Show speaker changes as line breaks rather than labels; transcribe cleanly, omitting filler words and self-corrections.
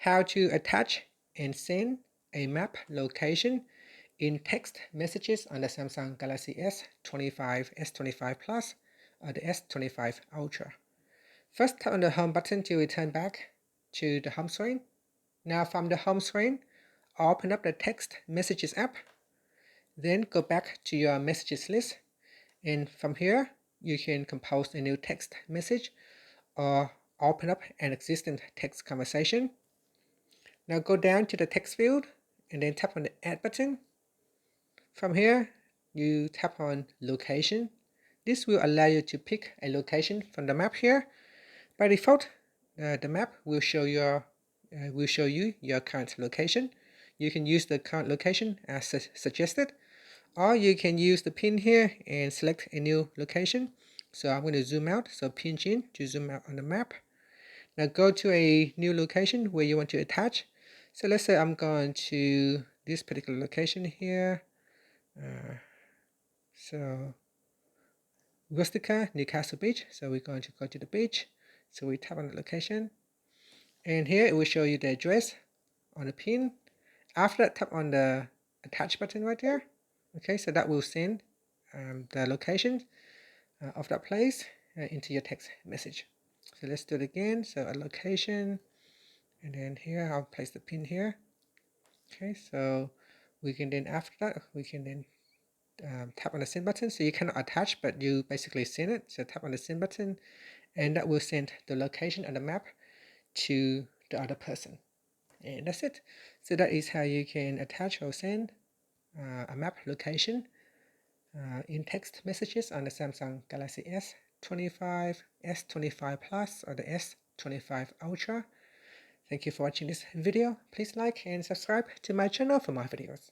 how to attach and send a map location in text messages on the Samsung Galaxy S25, S25 Plus, or the S25 Ultra. First, tap on the home button to return back to the home screen. Now from the home screen, open up the text messages app. Then go back to your messages list. And from here, you can compose a new text message or open up an existing text conversation. Now go down to the text field and then tap on the add button. From here, you tap on location. This will allow you to pick a location from the map here. By default, the map will show you your current location. You can use the current location as suggested, or you can use the pin here and select a new location. So I'm going to zoom out, so pinch in to zoom out on the map. Now go to a new location where you want to attach. So let's say I'm going to this particular location here. So Rustica, Newcastle Beach. So we're going to go to the beach. So we tap on the location. And here it will show you the address on the pin. After that, tap on the attach button right there. Okay, so that will send the location of that place into your text message. So let's do it again. So a location, and then here I'll place the pin here. Okay, so we can then, after that, we can then tap on the send button. So you cannot attach, but you basically send it. So tap on the send button, and that will send the location on the map to the other person. And that's it. So that is how you can attach or send a map location in text messages on the Samsung Galaxy S25, S25 Plus, or the S25 Ultra. Thank you for watching this video. Please like and subscribe to my channel for more videos.